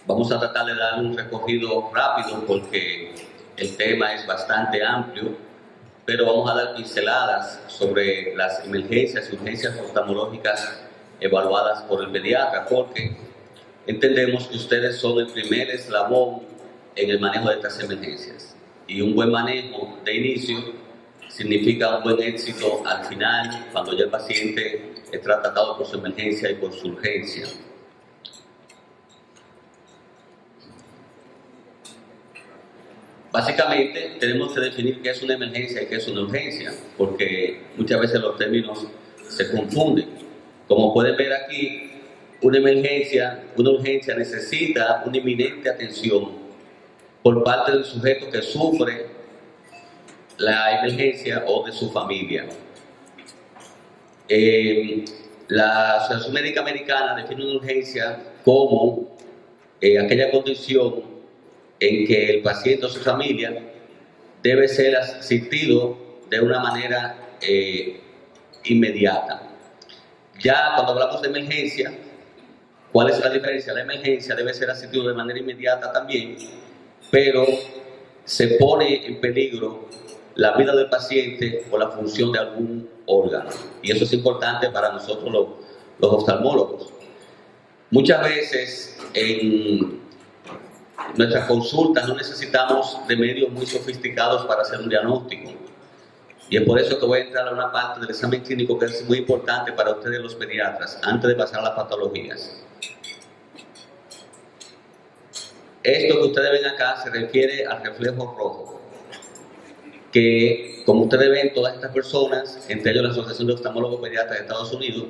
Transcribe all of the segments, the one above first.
Vamos a tratar de dar un recorrido rápido porque el tema es bastante amplio, pero vamos a dar pinceladas sobre las emergencias y urgencias oftalmológicas evaluadas por el pediatra, porque entendemos que ustedes son el primer eslabón en el manejo de estas emergencias. Y un buen manejo de inicio significa un buen éxito al final, cuando ya el paciente está tratado por su emergencia y por su urgencia. Básicamente, tenemos que definir qué es una emergencia y qué es una urgencia, porque muchas veces los términos se confunden. Como pueden ver aquí, una urgencia necesita una inminente atención por parte del sujeto que sufre la emergencia o de su familia. La Asociación Médica Americana define una urgencia como aquella condición en que el paciente o su familia debe ser asistido de una manera inmediata. Ya cuando hablamos de emergencia, ¿cuál es la diferencia? La emergencia debe ser asistido de manera inmediata también, pero se pone en peligro la vida del paciente o la función de algún órgano. Y eso es importante para nosotros los oftalmólogos. Muchas veces en nuestras consultas no necesitamos de medios muy sofisticados para hacer un diagnóstico. Y es por eso que voy a entrar a una parte del examen clínico que es muy importante para ustedes los pediatras, antes de pasar a las patologías. Esto que ustedes ven acá se refiere al reflejo rojo, que como ustedes ven, todas estas personas, entre ellos la Asociación de Oftalmólogos Pediatras de Estados Unidos,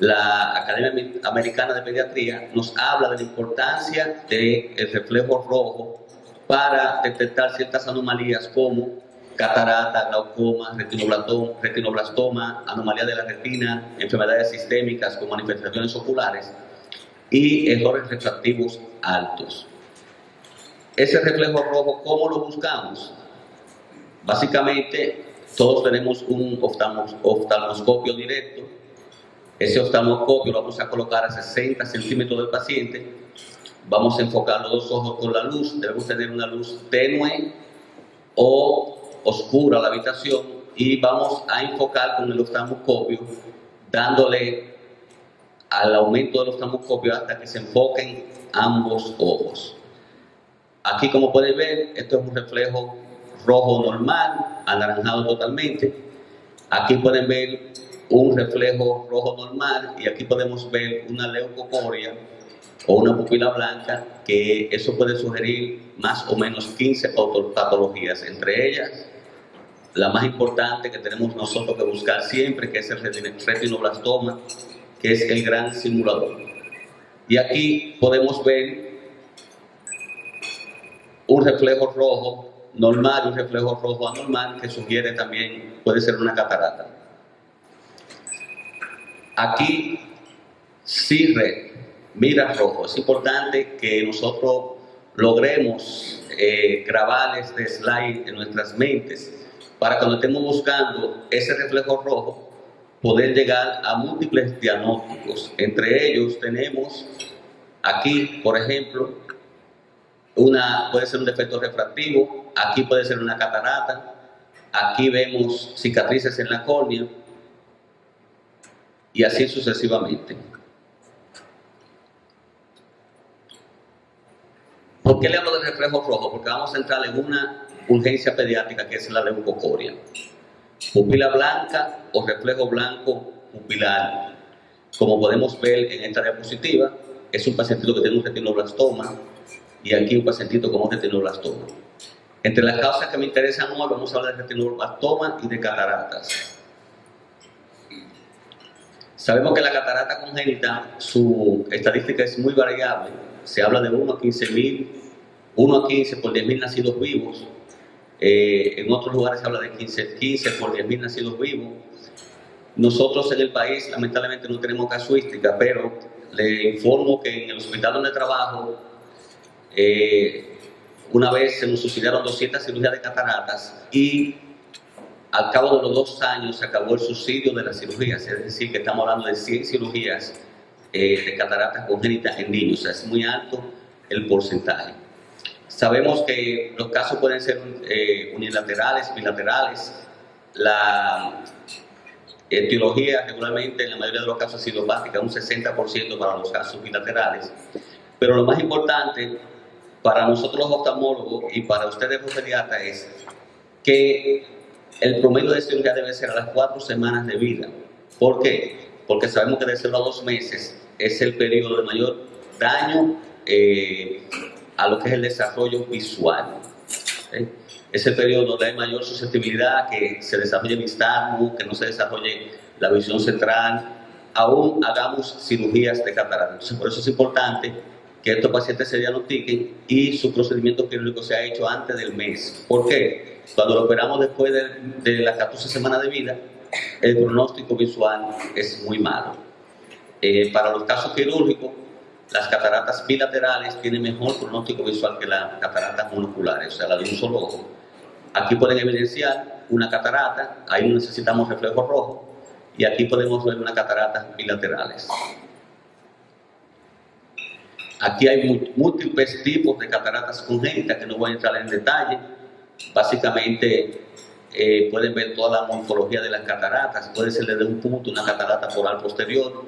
la Academia Americana de Pediatría, nos habla de la importancia del reflejo rojo para detectar ciertas anomalías como catarata, glaucoma, retinoblastoma, anomalías de la retina, enfermedades sistémicas con manifestaciones oculares y errores refractivos altos. Ese reflejo rojo, ¿cómo lo buscamos? Básicamente, todos tenemos un oftalmoscopio directo. Ese oftalmoscopio lo vamos a colocar a 60 centímetros del paciente. Vamos a enfocar los dos ojos con la luz. Debemos tener una luz tenue o oscura la habitación y vamos a enfocar con el oftalmoscopio, dándole al aumento del oftalmoscopio hasta que se enfoquen ambos ojos. Aquí, como pueden ver, esto es un reflejo rojo normal, anaranjado totalmente. Aquí pueden ver un reflejo rojo normal y aquí podemos ver una leucocoria o una pupila blanca, que eso puede sugerir más o menos 15 patologías, entre ellas la más importante que tenemos nosotros que buscar siempre, que es el retinoblastoma, que es el gran simulador. Y aquí podemos ver un reflejo rojo normal y un reflejo rojo anormal que sugiere también, puede ser una catarata. Aquí sí mira rojo. Es importante que nosotros logremos grabar este slide en nuestras mentes para cuando estemos buscando ese reflejo rojo poder llegar a múltiples diagnósticos. Entre ellos tenemos aquí, por ejemplo, puede ser un defecto refractivo, aquí puede ser una catarata, aquí vemos cicatrices en la córnea y así sucesivamente. ¿Por qué le hablo de reflejo rojo? Porque vamos a entrar en una urgencia pediátrica que es la leucocoria. Pupila blanca o reflejo blanco pupilar. Como podemos ver en esta diapositiva, es un pacientito que tiene un retinoblastoma y aquí un pacientito con un retinoblastoma. Entre las causas que me interesan hoy vamos a hablar de retinoblastoma y de cataratas. Sabemos que la catarata congénita, su estadística es muy variable. Se habla de 1 a 15 por 10.000 nacidos vivos. En otros lugares se habla de 15 por 10.000 nacidos vivos. Nosotros en el país lamentablemente no tenemos casuística, pero le informo que en el hospital donde trabajo, una vez se nos sucedieron 200 cirugías de cataratas y al cabo de los 2 años se acabó el subsidio de las cirugías, es decir, que estamos hablando de 100 cirugías de cataratas congénitas en niños. O sea, es muy alto el porcentaje. Sabemos que los casos pueden ser unilaterales, bilaterales. La etiología regularmente en la mayoría de los casos es idiopática, un 60% para los casos bilaterales. Pero lo más importante para nosotros los oftalmólogos y para ustedes los pediatras es que el promedio de cirugía debe ser a las 4 semanas de vida. ¿Por qué? Porque sabemos que de 0 a 2 meses es el periodo de mayor daño a lo que es el desarrollo visual. Es el periodo donde hay mayor susceptibilidad que se desarrolle el nistagmo, que no se desarrolle la visión central, aún hagamos cirugías de catarata. Entonces, por eso es importante que estos pacientes se diagnostiquen y su procedimiento quirúrgico sea hecho antes del mes. ¿Por qué? Cuando lo operamos después de las 14 semanas de vida, el pronóstico visual es muy malo. Para los casos quirúrgicos, las cataratas bilaterales tienen mejor pronóstico visual que las cataratas monoculares, o sea, la de un solo ojo. Aquí pueden evidenciar una catarata, ahí no necesitamos reflejo rojo, y aquí podemos ver una catarata bilaterales. Aquí hay múltiples tipos de cataratas congénitas que no voy a entrar en detalle. Básicamente pueden ver toda la morfología de las cataratas. Puede ser desde un punto una catarata foral posterior,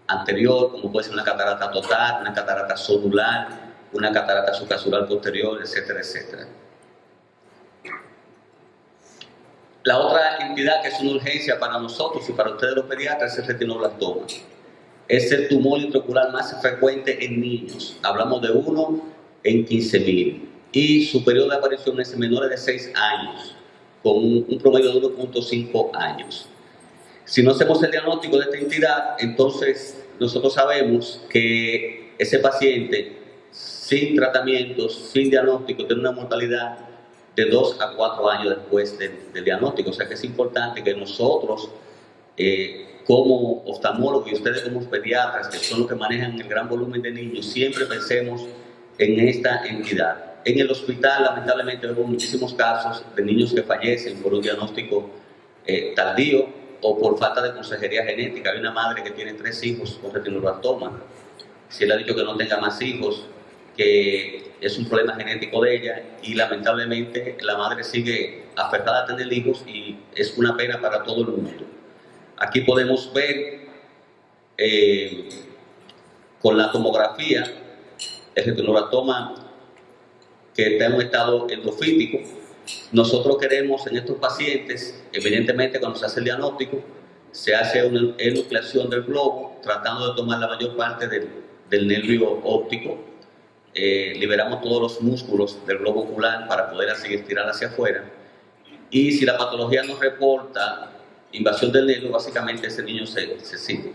anterior, como puede ser una catarata total, una catarata zonular, una catarata subcasular posterior, etcétera, etcétera. La otra entidad que es una urgencia para nosotros y para ustedes los pediatras es el retinoblastoma. Es el tumor intraocular más frecuente en niños. Hablamos de 1 en 15.000. Y su periodo de aparición es en menores de 6 años, con un promedio de 1.5 años. Si no hacemos el diagnóstico de esta entidad, entonces nosotros sabemos que ese paciente sin tratamientos, sin diagnóstico, tiene una mortalidad de 2 a 4 años después del diagnóstico. O sea que es importante que nosotros, como oftalmólogos y ustedes como pediatras, que son los que manejan el gran volumen de niños, siempre pensemos en esta entidad. En el hospital, lamentablemente, vemos muchísimos casos de niños que fallecen por un diagnóstico tardío o por falta de consejería genética. Hay una madre que tiene 3 hijos con retinoblastoma. Si él ha dicho que no tenga más hijos, que es un problema genético de ella, y lamentablemente la madre sigue aferrada a tener hijos y es una pena para todo el mundo. Aquí podemos ver con la tomografía el retinoblastoma que está en un estado endofítico. Nosotros queremos en estos pacientes, evidentemente cuando se hace el diagnóstico, se hace una enucleación del globo, tratando de tomar la mayor parte del nervio óptico. Liberamos todos los músculos del globo ocular para poder así estirar hacia afuera. Y si la patología nos reporta invasión del nervio, básicamente ese niño se sigue.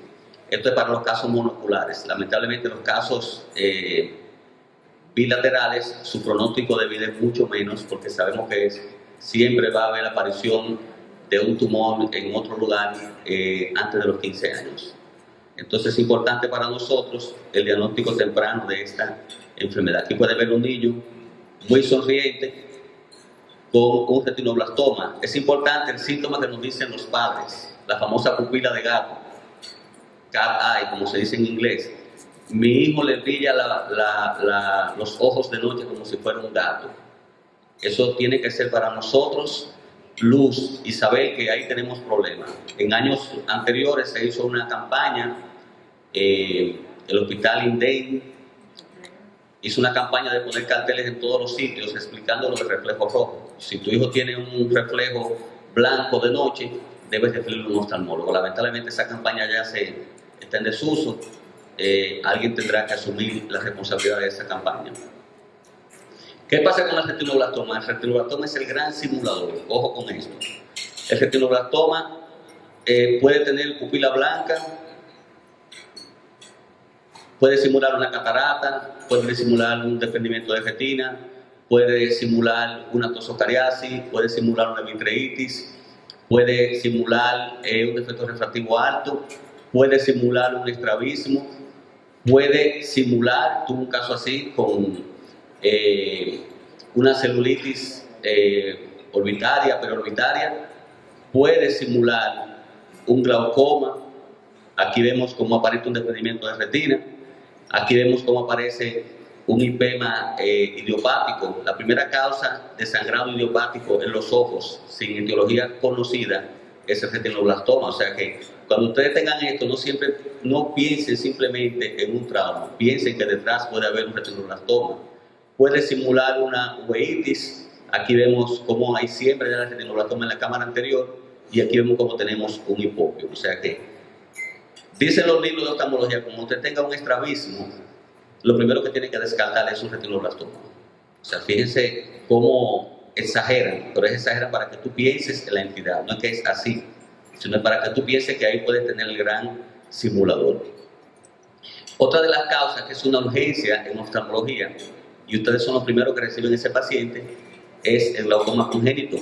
Esto es para los casos monoculares. Lamentablemente los casos bilaterales, su pronóstico de vida es mucho menos, porque sabemos que siempre va a haber aparición de un tumor en otro lugar antes de los 15 años. Entonces es importante para nosotros el diagnóstico temprano de esta enfermedad. Aquí puede ver un niño muy sonriente con un retinoblastoma. Es importante el síntoma que nos dicen los padres, la famosa pupila de gato, cat eye, como se dice en inglés. Mi hijo le brilla los ojos de noche como si fuera un gato. Eso tiene que ser para nosotros luz y saber que ahí tenemos problemas. En años anteriores se hizo una campaña, el Hospital INDEN hizo una campaña de poner carteles en todos los sitios explicando lo del reflejo rojo. Si tu hijo tiene un reflejo blanco de noche, debes referirlo a un oftalmólogo. Lamentablemente esa campaña ya está en desuso. Alguien tendrá que asumir la responsabilidad de esa campaña. ¿Qué pasa con el retinoblastoma? El retinoblastoma es el gran simulador. Ojo con esto. El retinoblastoma puede tener pupila blanca, puede simular una catarata, puede simular un desprendimiento de retina, puede simular una tosocariasis, puede simular una vitreitis, puede simular un defecto refractivo alto, puede simular un estrabismo, puede simular, tuve un caso así con una celulitis orbitaria, preorbitaria, puede simular un glaucoma. Aquí vemos cómo aparece un desprendimiento de retina, aquí vemos cómo aparece un lipema idiopático. La primera causa de sangrado idiopático en los ojos, sin etiología conocida, es el retinoblastoma. O sea que cuando ustedes tengan esto, no piensen simplemente en un trauma, piensen que detrás puede haber un retinoblastoma. Puede simular una uveitis. Aquí vemos cómo hay siempre ya el retinoblastoma en la cámara anterior y aquí vemos cómo tenemos un hipopio. O sea que dicen los libros de oftalmología, como usted tenga un estrabismo, lo primero que tiene que descartar es un retinoblastoma. O sea, fíjense cómo exageran, pero exageran para que tú pienses en la entidad, no es que es así, sino para que tú pienses que ahí puedes tener el gran simulador. Otra de las causas que es una urgencia en oftalmología, y ustedes son los primeros que reciben ese paciente, es el glaucoma congénito.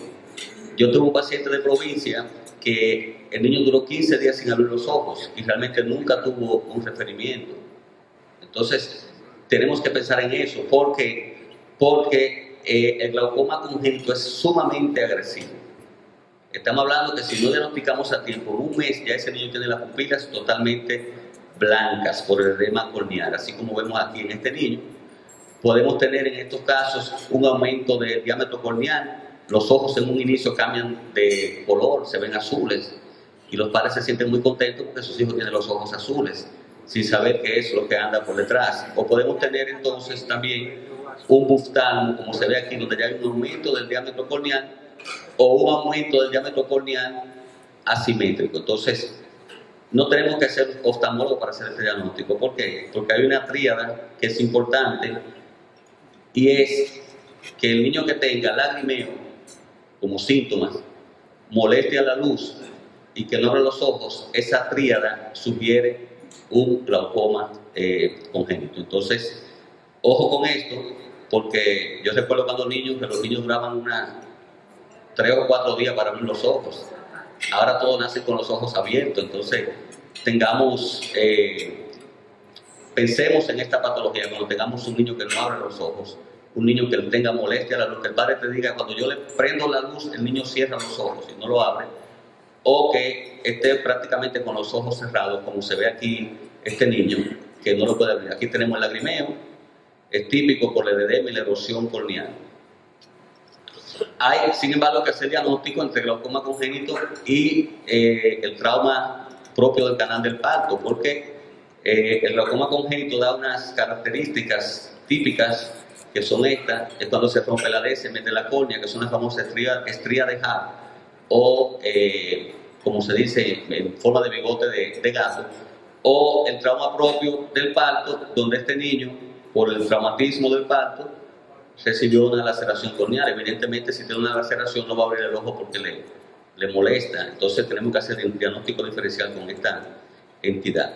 Yo tuve un paciente de provincia que el niño duró 15 días sin abrir los ojos y realmente nunca tuvo un referimiento. Entonces, tenemos que pensar en eso, porque el glaucoma congénito es sumamente agresivo. Estamos hablando que si no diagnosticamos a tiempo, en un mes ya ese niño tiene las pupilas totalmente blancas por el edema corneal, así como vemos aquí en este niño. Podemos tener en estos casos un aumento del diámetro corneal, los ojos en un inicio cambian de color, se ven azules, y los padres se sienten muy contentos porque sus hijos tienen los ojos azules, sin saber qué es lo que anda por detrás. O podemos tener entonces también un buftalmo, como se ve aquí, donde ya hay un aumento del diámetro corneal o un aumento del diámetro corneal asimétrico. Entonces, no tenemos que ser oftalmólogos para hacer este diagnóstico. ¿Por qué? Porque hay una tríada que es importante y es que el niño que tenga lagrimeo como síntomas, molestia a la luz y que no abra los ojos, esa tríada sugiere un glaucoma congénito. Entonces, ojo con esto, porque yo recuerdo cuando los niños duraban 3 o 4 días para abrir los ojos. Ahora todos nacen con los ojos abiertos. Entonces, pensemos en esta patología cuando tengamos un niño que no abre los ojos, un niño que tenga molestia a la luz, que el padre te diga, cuando yo le prendo la luz, el niño cierra los ojos y no lo abre, o que esté prácticamente con los ojos cerrados, como se ve aquí este niño, que no lo puede abrir. Aquí tenemos el lagrimeo, es típico por el edema y la erosión corneal. Hay, sin embargo, que hacer diagnóstico entre glaucoma congénito y el trauma propio del canal del parto, porque el glaucoma congénito da unas características típicas que son estas, es cuando se rompe la décima de la córnea, que son las famosas estrías de Hart, o como se dice en forma de bigote de gato, o el trauma propio del parto, donde este niño, por el traumatismo del parto, recibió una laceración corneal. Evidentemente, si tiene una laceración no va a abrir el ojo porque le molesta. Entonces tenemos que hacer un diagnóstico diferencial con esta entidad.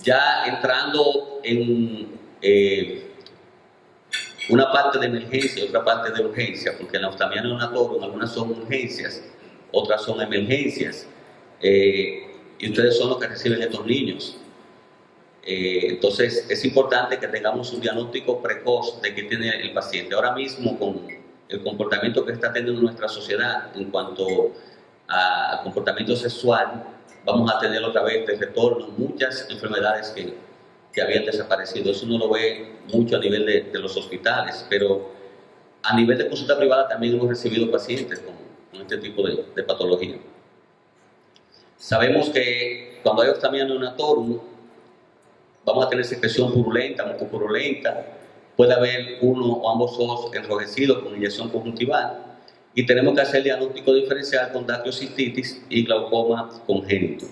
Ya entrando en una parte de emergencia y otra parte de urgencia, porque en la oftalmia neonatorum algunas son urgencias, otras son emergencias, y ustedes son los que reciben estos niños. Entonces es importante que tengamos un diagnóstico precoz de qué tiene el paciente. Ahora mismo, con el comportamiento que está teniendo nuestra sociedad en cuanto a comportamiento sexual, vamos a tener otra vez de retorno muchas enfermedades que habían desaparecido. Eso uno lo ve mucho a nivel de los hospitales, pero a nivel de consulta privada también hemos recibido pacientes con este tipo de patología. Sabemos que cuando hay oftalmia neonatorum vamos a tener secreción purulenta, mucopurulenta, puede haber uno o ambos ojos enrojecidos con inyección conjuntival y tenemos que hacer diagnóstico diferencial con dactiocistitis y glaucoma congénito.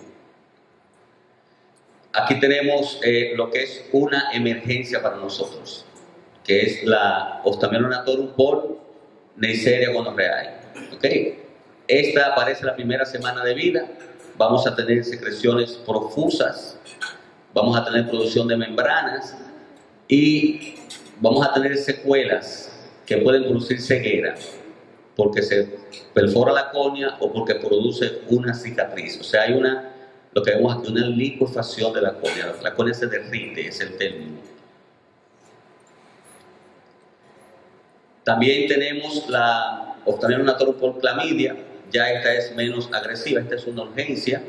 Aquí tenemos lo que es una emergencia para nosotros, que es la oftalmia neonatorum por Neisseria gonorrhoeae. ¿Okay? Esta aparece la primera semana de vida, vamos a tener secreciones profusas, vamos a tener producción de membranas y vamos a tener secuelas que pueden producir ceguera porque se perfora la córnea o porque produce una cicatriz. O sea, hay lo que vemos aquí, una liquefacción de la córnea. La córnea se derrite, es el término. También tenemos la oftalmia neonatorum por clamidia. Ya esta es menos agresiva, esta es una urgencia.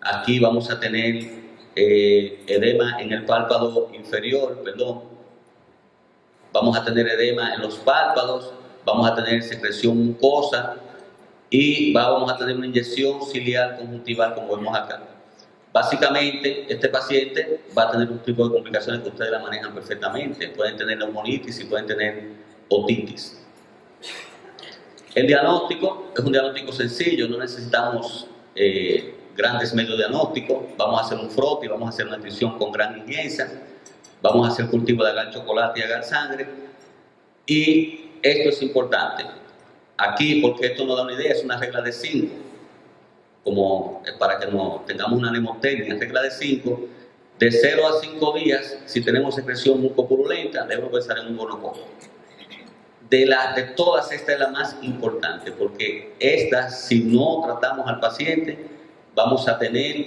Aquí vamos a tener edema en el párpado inferior, vamos a tener edema en los párpados, vamos a tener secreción mucosa y vamos a tener una inyección ciliar conjuntival como vemos acá. Básicamente, este paciente va a tener un tipo de complicaciones que ustedes la manejan perfectamente. Pueden tener neumonitis y pueden tener otitis. El diagnóstico es un diagnóstico sencillo, no necesitamos grandes medios diagnósticos. Vamos a hacer un frote y vamos a hacer una nutrición con gran limpieza. Vamos a hacer cultivo de agar chocolate y agar sangre. Y esto es importante. Aquí, porque esto nos da una idea, es una regla de 5. Como para que no tengamos una mnemotecnia, regla de 5. De 0 a 5 días, si tenemos secreción mucopurulenta, debemos pensar en un gonococo. De todas, esta es la más importante, porque esta, si no tratamos al paciente, vamos a tener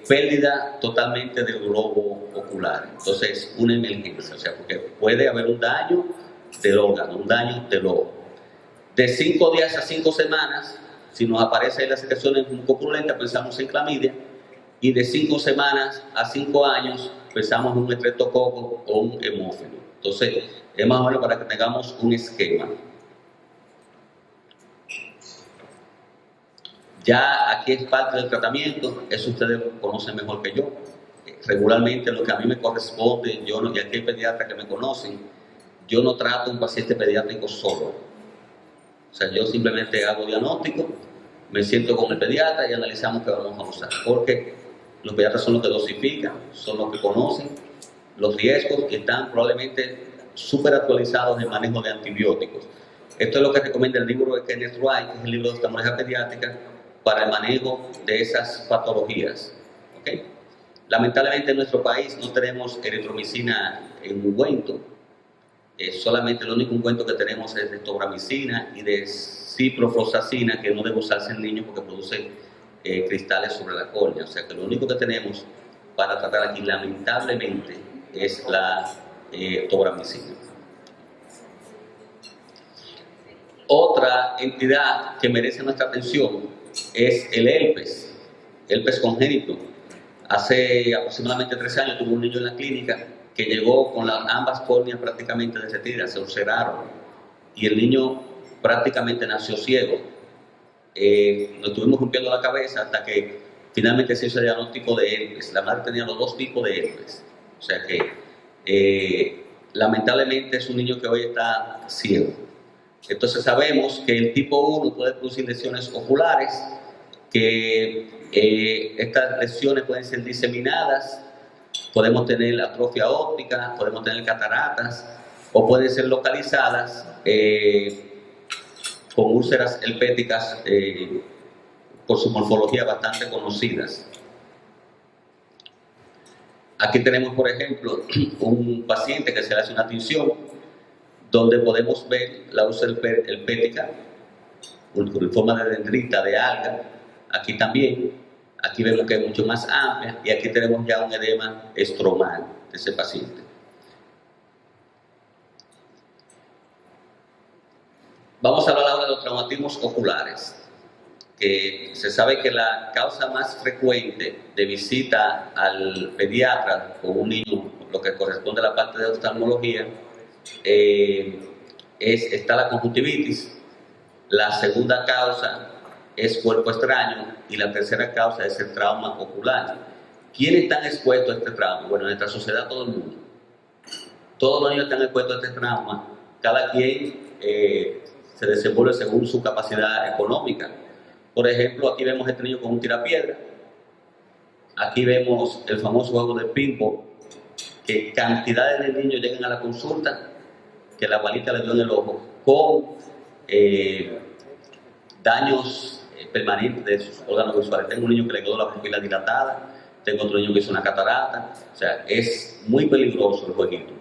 pérdida totalmente del globo ocular. Entonces, una emergencia, o sea, porque puede haber un daño del órgano, un daño del ojo. De 5 días a 5 semanas, si nos aparecen las secreciones mucopurulentas, pensamos en clamidia, y de 5 semanas a 5 años, pensamos en un estreptococo o un hemófilo. Entonces, es más o menos para que tengamos un esquema. Ya aquí es parte del tratamiento, eso ustedes lo conocen mejor que yo. Regularmente lo que a mí me corresponde, y aquí hay pediatras que me conocen, yo no trato a un paciente pediátrico solo. O sea, yo simplemente hago diagnóstico, me siento con el pediatra y analizamos qué vamos a usar. Porque los pediatras son los que dosifican, son los que conocen los riesgos y están probablemente súper actualizados en manejo de antibióticos. Esto es lo que recomienda el libro de Kenneth Wright, que es el libro de oftalmología pediátrica, para el manejo de esas patologías. ¿Okay? Lamentablemente en nuestro país no tenemos eritromicina en ungüento. Solamente el único ungüento que tenemos es de tobramicina y de ciprofloxacina, que no debe usarse en niños porque produce cristales sobre la córnea. O sea que lo único que tenemos para tratar aquí, lamentablemente, es la tobramicina. Otra entidad que merece nuestra atención es el herpes congénito. Hace aproximadamente 3 años tuve un niño en la clínica que llegó con ambas córneas prácticamente derretidas, se ulceraron, y el niño prácticamente nació ciego. Nos estuvimos rompiendo la cabeza hasta que finalmente se hizo el diagnóstico de herpes. La madre tenía los 2 tipos de herpes. O sea que lamentablemente es un niño que hoy está ciego. Entonces sabemos que el tipo 1 puede producir lesiones oculares, que estas lesiones pueden ser diseminadas, podemos tener atrofia óptica, podemos tener cataratas, o pueden ser localizadas con úlceras herpéticas por su morfología bastante conocidas. Aquí tenemos, por ejemplo, un paciente que se le hace una tinción, donde podemos ver la úlcera herpética en forma de dendrita, de alga. Aquí también, aquí vemos que es mucho más amplia, y aquí tenemos ya un edema estromal de ese paciente. Vamos a hablar ahora de los traumatismos oculares. Que se sabe que la causa más frecuente de visita al pediatra con un niño, lo que corresponde a la parte de oftalmología, está la conjuntivitis. La segunda causa es cuerpo extraño y la tercera causa es el trauma ocular. ¿Quiénes están expuestos a este trauma? Bueno, en nuestra sociedad todo el mundo. Todos los niños están expuestos a este trauma. Cada quien se desenvuelve según su capacidad económica. Por ejemplo, aquí vemos este niño con un tirapiedra. Aquí vemos el famoso juego de ping-pong, que cantidades de niños llegan a la consulta que la balita le dio en el ojo con daños permanentes de sus órganos visuales. Tengo un niño que le quedó la pupila dilatada, tengo otro niño que hizo una catarata. O sea, es muy peligroso el jueguito.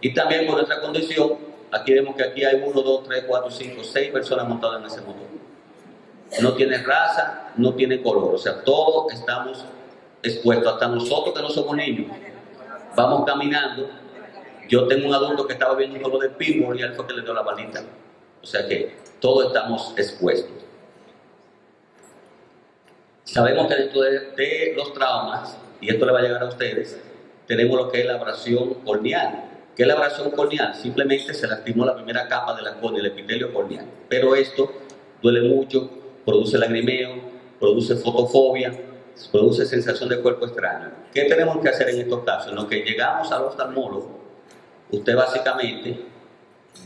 Y también por nuestra condición, aquí vemos que aquí hay 1, 2, 3, 4, 5, 6 personas montadas en ese motor. No tiene raza, no tiene color, o sea, todos estamos expuestos, hasta nosotros que no somos niños. Vamos caminando. Yo tengo un adulto que estaba viendo un juego de ping-pong y él fue que le dio la balita. O sea que todos estamos expuestos. Sabemos que dentro de los traumas y esto le va a llegar a ustedes, tenemos lo que es la abrasión corneal. ¿Qué es la abrasión corneal? Simplemente se lastimó la primera capa de la córnea, el epitelio corneal. Pero esto duele mucho, produce lagrimeo, produce fotofobia, produce sensación de cuerpo extraño. ¿Qué tenemos que hacer en estos casos? En lo que llegamos al oftalmólogo, usted básicamente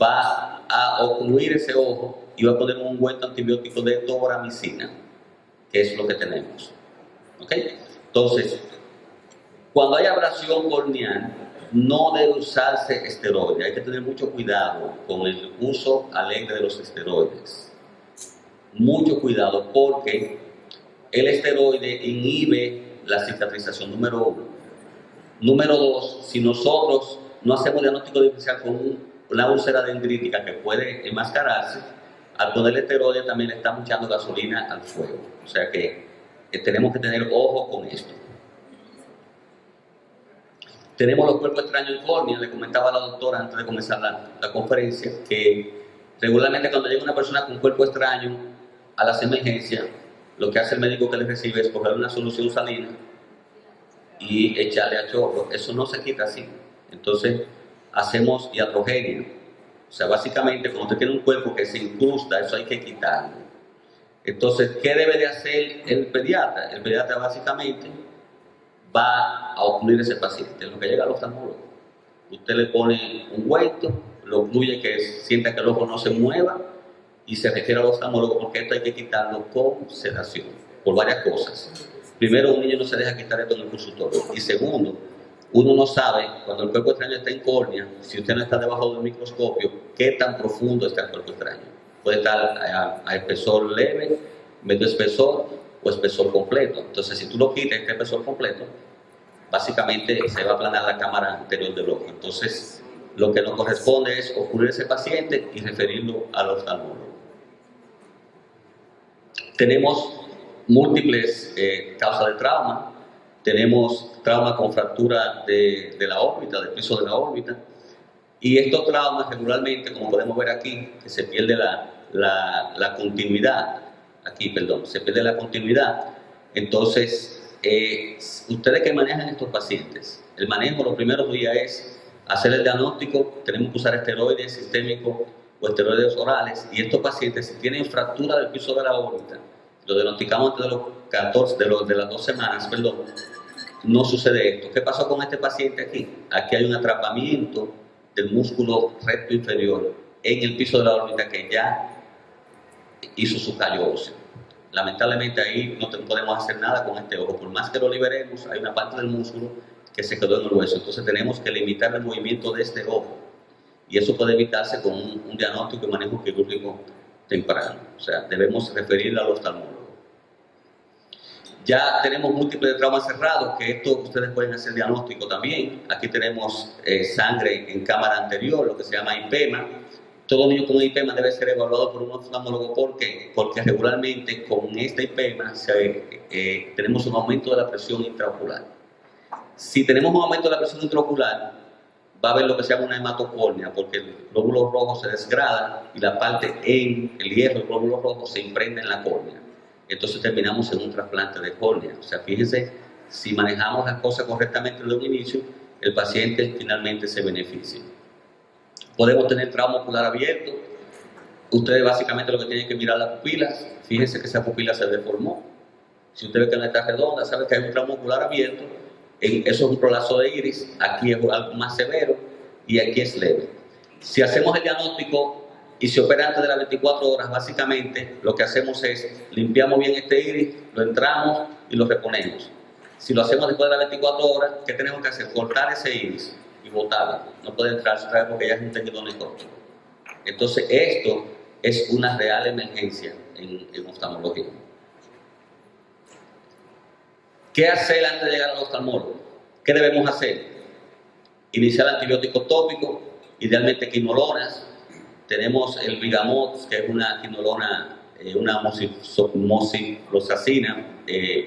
va a ocluir ese ojo y va a poner un ungüento antibiótico de toramicina, que es lo que tenemos. ¿Ok? Entonces, cuando hay abrasión corneal, no debe usarse esteroides. Hay que tener mucho cuidado con el uso alegre de los esteroides. Mucho cuidado, porque el esteroide inhibe la cicatrización, número 1. Número 2, si nosotros no hacemos diagnóstico diferencial con una úlcera dendrítica que puede enmascararse, al ponerle esteroide también le estamos echando gasolina al fuego. O sea que tenemos que tener ojo con esto. Tenemos los cuerpos extraños en córnea. Le comentaba a la doctora antes de comenzar la conferencia que regularmente cuando llega una persona con cuerpo extraño a las emergencias, lo que hace el médico que le recibe es coger una solución salina y echarle a chorro. Eso no se quita así. Entonces hacemos iatrogenia. O sea, básicamente cuando usted tiene un cuerpo que se incrusta, eso hay que quitarlo. Entonces, ¿qué debe de hacer el pediatra? El pediatra básicamente va a ocluir ese paciente. En lo que llega al oftalmólogo, usted le pone un ungüento, lo ocluye, que sienta que el ojo no se mueva, y se refiere al oftalmólogo, porque esto hay que quitarlo con sedación, por varias cosas. Primero, un niño no se deja quitar esto en el consultorio. Y segundo, uno no sabe, cuando el cuerpo extraño está en córnea, si usted no está debajo del microscopio, qué tan profundo está el cuerpo extraño. Puede estar a espesor leve, medio espesor o espesor completo. Entonces, si tú lo quitas, este espesor completo, básicamente se va a aplanar la cámara anterior del ojo. Entonces, lo que nos corresponde es ocurrir ese paciente y referirlo al oftalmólogo. Tenemos múltiples causas de trauma. Tenemos trauma con fractura de la órbita, del piso de la órbita. Y estos traumas regularmente, como podemos ver aquí, que se pierde la continuidad. Aquí, perdón, se pierde la continuidad. Entonces, ustedes que manejan estos pacientes, el manejo los primeros días es hacer el diagnóstico. Tenemos que usar esteroides sistémicos o esteroides orales, y estos pacientes, si tienen fractura del piso de la órbita, lo diagnosticamos antes de los 14, de las 2 semanas, perdón, no sucede esto. ¿Qué pasó con este paciente aquí? Aquí hay un atrapamiento del músculo recto inferior en el piso de la órbita que ya hizo su callo óseo. Lamentablemente ahí no podemos hacer nada con este ojo. Por más que lo liberemos, hay una parte del músculo que se quedó en el hueso. Entonces tenemos que limitar el movimiento de este ojo. Y eso puede evitarse con un diagnóstico y manejo quirúrgico temprano. O sea, debemos referirlo al oftalmólogo. Ya tenemos múltiples traumas cerrados, que esto ustedes pueden hacer diagnóstico también. Aquí tenemos sangre en cámara anterior, lo que se llama IPEMA. Todo niño con IPEMA debe ser evaluado por un oftalmólogo. ¿Por qué? Porque regularmente con esta IPEMA tenemos un aumento de la presión intraocular. Si tenemos un aumento de la presión intraocular, va a haber lo que se llama una hematocórnea, porque el glóbulo rojo se desgrada y la parte el hierro del glóbulo rojo se imprende en la córnea. Entonces terminamos en un trasplante de córnea. O sea, fíjense, si manejamos las cosas correctamente desde un inicio, el paciente finalmente se beneficia. Podemos tener trauma ocular abierto. Ustedes básicamente lo que tienen que mirar las pupilas. Fíjense que esa pupila se deformó. Si usted ve que no está redonda, sabe que hay un trauma ocular abierto. Eso es un prolazo de iris. Aquí es algo más severo y aquí es leve. Si hacemos el diagnóstico y se opera antes de las 24 horas, básicamente lo que hacemos es limpiamos bien este iris, lo entramos y lo reponemos. Si lo hacemos después de las 24 horas, ¿qué tenemos que hacer? Cortar ese iris y botarlo. No puede entrarse otra vez porque ya es un tejido necrótico. Entonces, esto es una real emergencia en oftalmología. ¿Qué hacer antes de llegar al oftalmólogo? ¿Qué debemos hacer? Iniciar antibióticos tópicos, idealmente quinolonas. Tenemos el Vigamot, que es una quinolona, una mosifloxacina,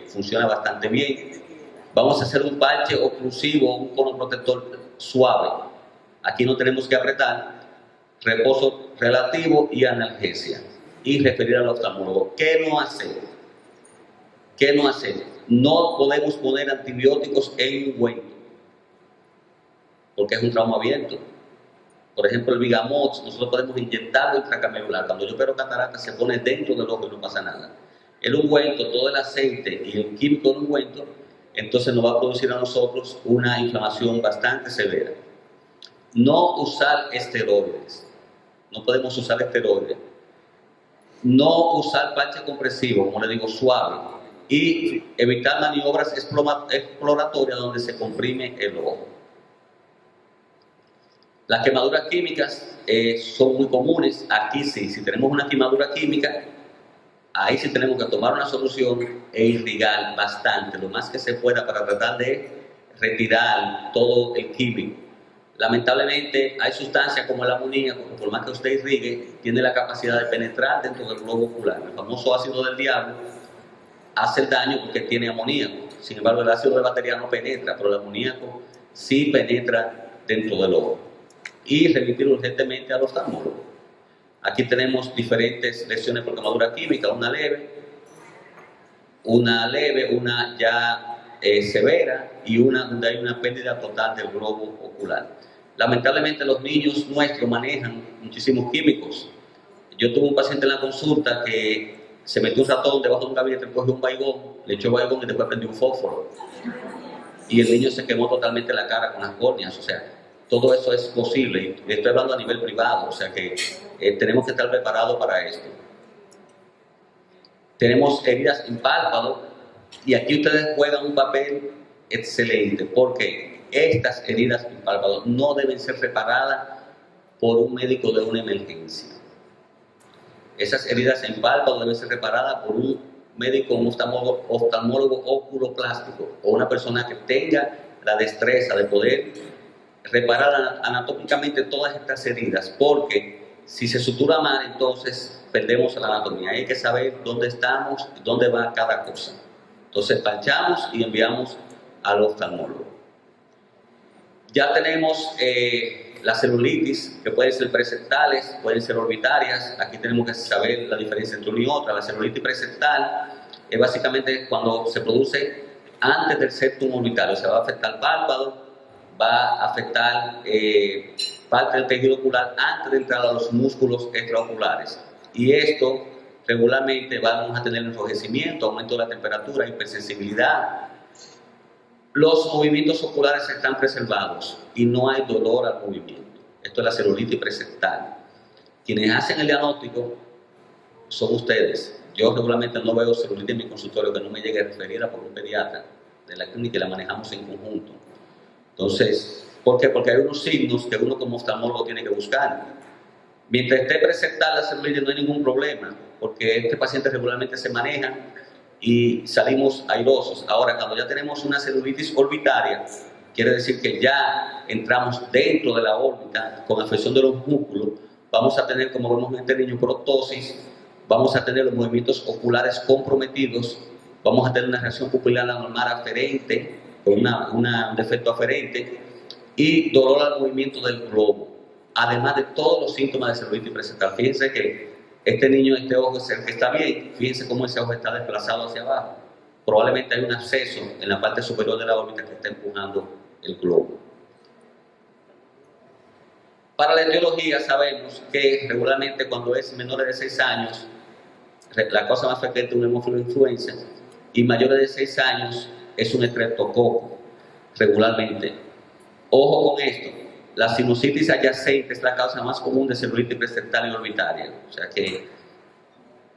funciona bastante bien. Vamos a hacer un parche oclusivo, un cono protector suave. Aquí no tenemos que apretar. Reposo relativo y analgesia. Y referir al oftalmólogo. ¿Qué no hacer? ¿Qué no hacer? No podemos poner antibióticos en ungüento, porque es un trauma abierto. Por ejemplo, el Vigamox, nosotros podemos inyectarlo intracamerular. Cuando yo opero catarata, se pone dentro del ojo y no pasa nada. El ungüento, todo el aceite y el químico del ungüento, entonces nos va a producir a nosotros una inflamación bastante severa. No usar esteroides. No podemos usar esteroides. No usar parche compresivo, como le digo, suave. Y evitar maniobras exploratorias donde se comprime el ojo. Las quemaduras químicas son muy comunes. Aquí sí, si tenemos una quemadura química, ahí sí tenemos que tomar una solución e irrigar bastante, lo más que se pueda, para tratar de retirar todo el químico. Lamentablemente hay sustancias como el amoníaco, que por más que usted irrigue, tiene la capacidad de penetrar dentro del globo ocular. El famoso ácido del diablo hace el daño porque tiene amoníaco. Sin embargo, el ácido de batería no penetra, pero el amoníaco sí penetra dentro del ojo. Y remitir urgentemente al oftalmólogo. Aquí tenemos diferentes lesiones por quemadura química, una leve, una ya severa y una donde hay una pérdida total del globo ocular. Lamentablemente los niños nuestros manejan muchísimos químicos. Yo tuve un paciente en la consulta que se metió un ratón debajo de un gabinete, cogió un baigón, le echó baigón y después prendió un fósforo. Y el niño se quemó totalmente la cara con las córneas, o sea, todo eso es posible. Y estoy hablando a nivel privado, o sea que tenemos que estar preparados para esto. Tenemos heridas en párpado y aquí ustedes juegan un papel excelente porque estas heridas en párpado no deben ser reparadas por un médico de una emergencia. Esas heridas en párpado deben ser reparadas por un médico, un oftalmólogo oculoplástico o una persona que tenga la destreza de poder reparar anatómicamente todas estas heridas, porque si se sutura mal, entonces perdemos la anatomía. Hay que saber dónde estamos, dónde va cada cosa. Entonces planchamos y enviamos al oftalmólogo. Ya tenemos la celulitis, que pueden ser presentales, pueden ser orbitarias. Aquí tenemos que saber la diferencia entre una y otra. La celulitis presentale es básicamente cuando se produce antes del septum orbitario. Se va a afectar el párpado, va a afectar parte del tejido ocular antes de entrar a los músculos extraoculares. Y esto regularmente vamos a tener enrojecimiento, aumento de la temperatura, hipersensibilidad. Los movimientos oculares están preservados y no hay dolor al movimiento. Esto es la celulitis presentale. Quienes hacen el diagnóstico son ustedes. Yo regularmente no veo celulitis en mi consultorio que no me llegue a referir a por un pediatra de la clínica y la manejamos en conjunto. Entonces, ¿por qué? Porque hay unos signos que uno como oftalmólogo tiene que buscar. Mientras esté presentada la celulitis no hay ningún problema, porque este paciente regularmente se maneja y salimos airosos. Ahora, cuando ya tenemos una celulitis orbitaria, quiere decir que ya entramos dentro de la órbita con afección de los músculos, vamos a tener, como vemos en este niño, proptosis, vamos a tener los movimientos oculares comprometidos, vamos a tener una reacción pupilar anormal aferente, con un defecto aferente y dolor al movimiento del globo, además de todos los síntomas de celulitis presentale. Fíjense que este niño, este ojo es el que está bien, fíjense cómo ese ojo está desplazado hacia abajo. Probablemente hay un absceso en la parte superior de la órbita que está empujando el globo. Para la etiología sabemos que regularmente cuando es menores de 6 años, la cosa más frecuente es una hemofiloinfluenza, y mayores de 6 años es un estreptococo, regularmente. Ojo con esto, la sinusitis adyacente es la causa más común de celulitis presentale y orbitaria. O sea que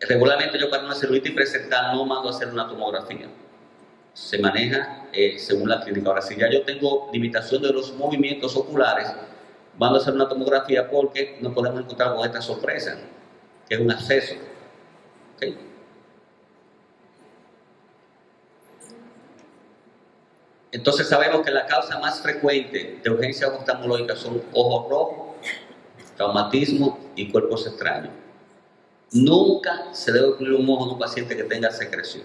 regularmente yo para una celulitis presentale no mando a hacer una tomografía. Se maneja según la clínica. Ahora, si ya yo tengo limitación de los movimientos oculares, mando a hacer una tomografía porque no podemos encontrar con esta sorpresa, que es un absceso. ¿Okay? Entonces sabemos que la causa más frecuente de urgencia oftalmológica son ojos rojos, traumatismo y cuerpos extraños. Nunca se debe poner un ojo en un paciente que tenga secreción.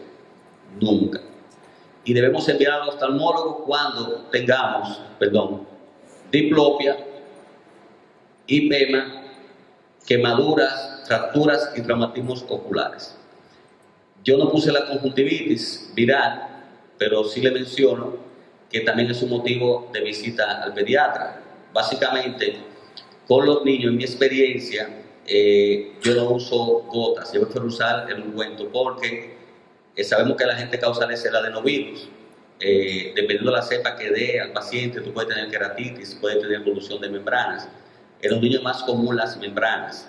Nunca. Y debemos enviar al oftalmólogo cuando tengamos, diplopia, hipema, quemaduras, fracturas y traumatismos oculares. Yo no puse la conjuntivitis viral pero sí le menciono que también es un motivo de visita al pediatra. Básicamente, con los niños, en mi experiencia, yo no uso gotas, yo prefiero usar el ungüento porque sabemos que la gente causa es el adenovirus. Dependiendo de la cepa que dé al paciente, tú puedes tener queratitis, puedes tener evolución de membranas. En los niños es más común las membranas.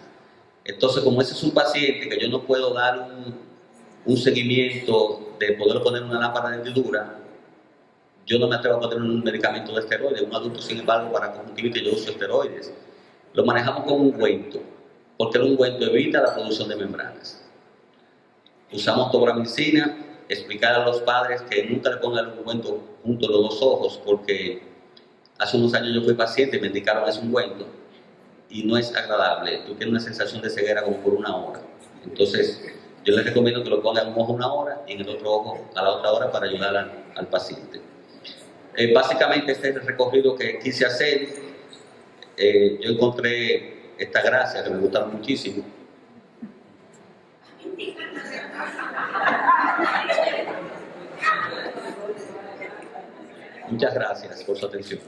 Entonces, como ese es un paciente que yo no puedo dar un seguimiento de poder poner una lámpara de hendidura, yo no me atrevo a poner un medicamento de esteroides. Un adulto, sin embargo, para conjuntivitis yo uso esteroides. Lo manejamos con ungüento, porque el ungüento evita la producción de membranas. Usamos tobramicina, explicar a los padres que nunca le pongan el ungüento junto a los dos ojos, porque hace unos años yo fui paciente y me indicaron ese ungüento y no es agradable. Tú tienes una sensación de ceguera como por una hora. Entonces, yo les recomiendo que lo pongan en un ojo una hora y en el otro ojo a la otra hora para ayudar al paciente. Básicamente este es el recorrido que quise hacer. Yo encontré esta gracia que me gustaron muchísimo. Muchas gracias por su atención.